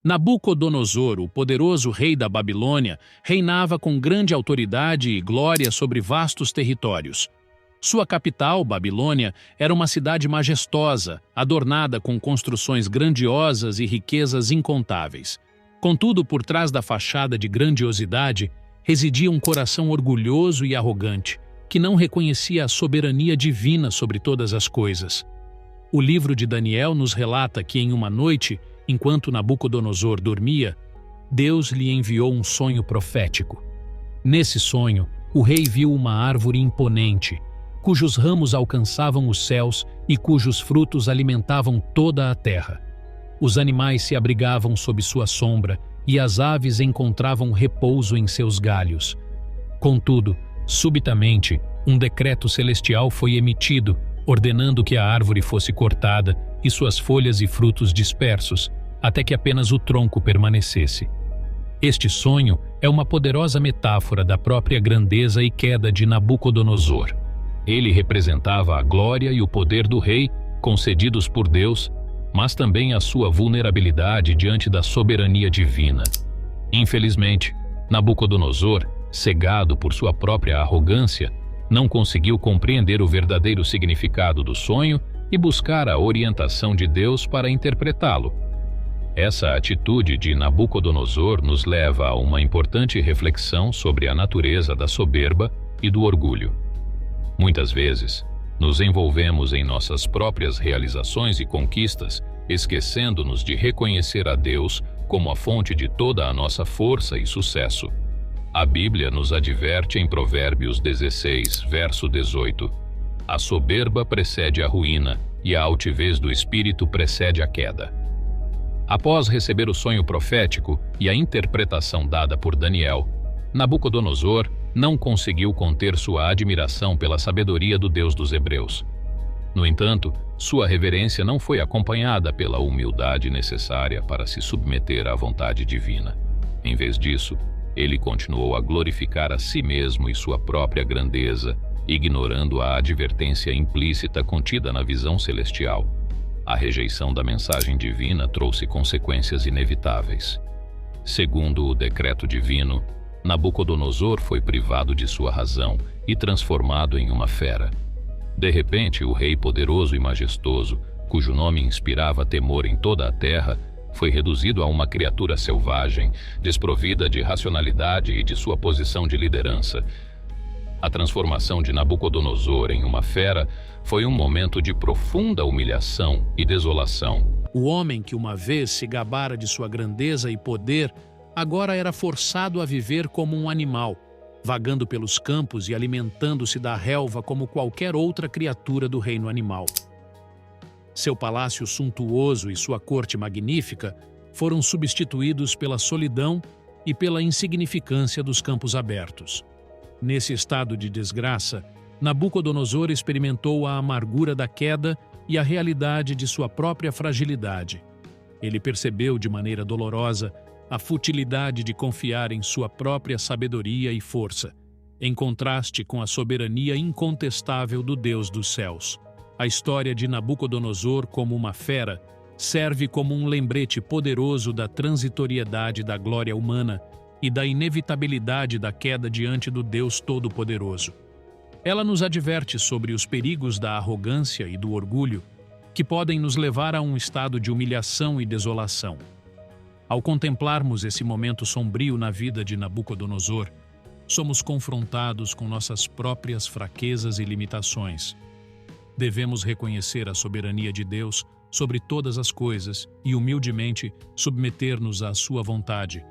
Nabucodonosor, o poderoso rei da Babilônia, reinava com grande autoridade e glória sobre vastos territórios. Sua capital, Babilônia, era uma cidade majestosa, adornada com construções grandiosas e riquezas incontáveis. Contudo, por trás da fachada de grandiosidade, residia um coração orgulhoso e arrogante, que não reconhecia a soberania divina sobre todas as coisas. O livro de Daniel nos relata que em uma noite, enquanto Nabucodonosor dormia, Deus lhe enviou um sonho profético. Nesse sonho, o rei viu uma árvore imponente, cujos ramos alcançavam os céus e cujos frutos alimentavam toda a terra. Os animais se abrigavam sob sua sombra e as aves encontravam repouso em seus galhos. Contudo, subitamente, um decreto celestial foi emitido, ordenando que a árvore fosse cortada e suas folhas e frutos dispersos, até que apenas o tronco permanecesse. Este sonho é uma poderosa metáfora da própria grandeza e queda de Nabucodonosor. Ele representava a glória e o poder do rei, concedidos por Deus, mas também a sua vulnerabilidade diante da soberania divina. Infelizmente, Nabucodonosor, cegado por sua própria arrogância, não conseguiu compreender o verdadeiro significado do sonho e buscar a orientação de Deus para interpretá-lo. Essa atitude de Nabucodonosor nos leva a uma importante reflexão sobre a natureza da soberba e do orgulho. Muitas vezes, nos envolvemos em nossas próprias realizações e conquistas, esquecendo-nos de reconhecer a Deus como a fonte de toda a nossa força e sucesso. A Bíblia nos adverte em Provérbios 16, verso 18: a soberba precede a ruína e a altivez do espírito precede a queda. Após receber o sonho profético e a interpretação dada por Daniel, Nabucodonosor não conseguiu conter sua admiração pela sabedoria do Deus dos Hebreus. No entanto, sua reverência não foi acompanhada pela humildade necessária para se submeter à vontade divina. Em vez disso, ele continuou a glorificar a si mesmo e sua própria grandeza, ignorando a advertência implícita contida na visão celestial. A rejeição da mensagem divina trouxe consequências inevitáveis. Segundo o decreto divino, Nabucodonosor foi privado de sua razão e transformado em uma fera. De repente, o rei poderoso e majestoso, cujo nome inspirava temor em toda a terra, foi reduzido a uma criatura selvagem, desprovida de racionalidade e de sua posição de liderança. A transformação de Nabucodonosor em uma fera foi um momento de profunda humilhação e desolação. O homem que uma vez se gabara de sua grandeza e poder, agora era forçado a viver como um animal, vagando pelos campos e alimentando-se da relva como qualquer outra criatura do reino animal. Seu palácio suntuoso e sua corte magnífica foram substituídos pela solidão e pela insignificância dos campos abertos. Nesse estado de desgraça, Nabucodonosor experimentou a amargura da queda e a realidade de sua própria fragilidade. Ele percebeu de maneira dolorosa a futilidade de confiar em sua própria sabedoria e força, em contraste com a soberania incontestável do Deus dos céus. A história de Nabucodonosor como uma fera serve como um lembrete poderoso da transitoriedade da glória humana e da inevitabilidade da queda diante do Deus Todo-Poderoso. Ela nos adverte sobre os perigos da arrogância e do orgulho que podem nos levar a um estado de humilhação e desolação. Ao contemplarmos esse momento sombrio na vida de Nabucodonosor, somos confrontados com nossas próprias fraquezas e limitações. Devemos reconhecer a soberania de Deus sobre todas as coisas e humildemente submeter-nos à sua vontade,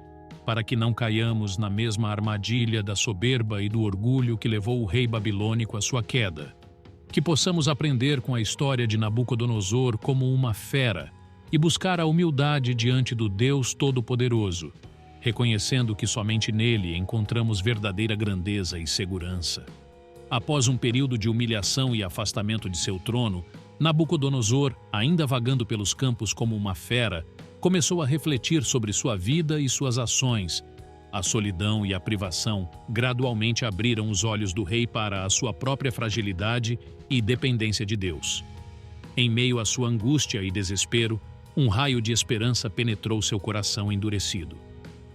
para que não caiamos na mesma armadilha da soberba e do orgulho que levou o rei babilônico à sua queda. Que possamos aprender com a história de Nabucodonosor como uma fera e buscar a humildade diante do Deus Todo-Poderoso, reconhecendo que somente nele encontramos verdadeira grandeza e segurança. Após um período de humilhação e afastamento de seu trono, Nabucodonosor, ainda vagando pelos campos como uma fera, começou a refletir sobre sua vida e suas ações. A solidão e a privação gradualmente abriram os olhos do rei para a sua própria fragilidade e dependência de Deus. Em meio à sua angústia e desespero, Um raio de esperança penetrou seu coração endurecido.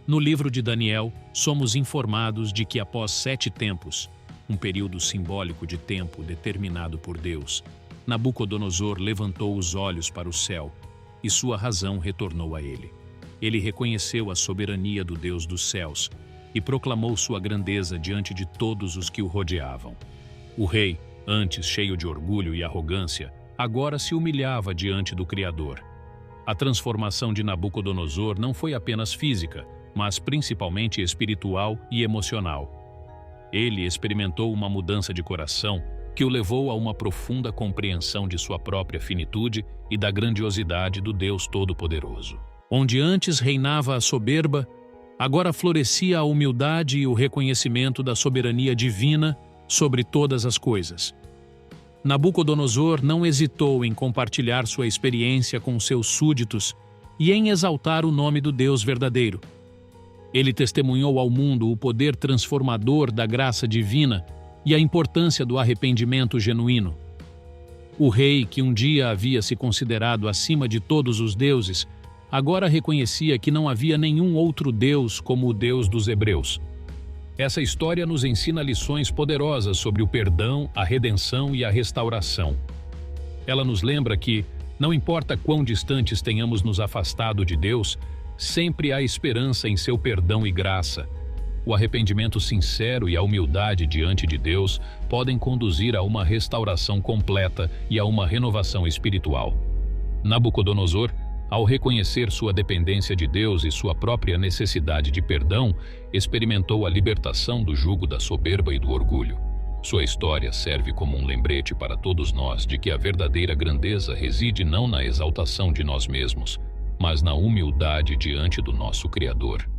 No livro de Daniel, somos informados de que após 7 tempos, um período simbólico de tempo determinado por Deus, Nabucodonosor levantou os olhos para o céu e sua razão retornou a ele. Ele reconheceu a soberania do Deus dos céus e proclamou sua grandeza diante de todos os que o rodeavam. O rei, antes cheio de orgulho e arrogância, agora se humilhava diante do Criador. A transformação de Nabucodonosor não foi apenas física, mas principalmente espiritual e emocional. Ele experimentou uma mudança de coração que o levou a uma profunda compreensão de sua própria finitude e da grandiosidade do Deus Todo-Poderoso. Onde antes reinava a soberba, agora florescia a humildade e o reconhecimento da soberania divina sobre todas as coisas. Nabucodonosor não hesitou em compartilhar sua experiência com seus súditos e em exaltar o nome do Deus verdadeiro. Ele testemunhou ao mundo o poder transformador da graça divina e a importância do arrependimento genuíno. O rei, que um dia havia se considerado acima de todos os deuses, agora reconhecia que não havia nenhum outro Deus como o Deus dos hebreus. Essa história nos ensina lições poderosas sobre o perdão, a redenção e a restauração. Ela nos lembra que, não importa quão distantes tenhamos nos afastado de Deus, sempre há esperança em seu perdão e graça. O arrependimento sincero e a humildade diante de Deus podem conduzir a uma restauração completa e a uma renovação espiritual. Nabucodonosor, ao reconhecer sua dependência de Deus e sua própria necessidade de perdão, experimentou a libertação do jugo da soberba e do orgulho. Sua história serve como um lembrete para todos nós de que a verdadeira grandeza reside não na exaltação de nós mesmos, mas na humildade diante do nosso Criador.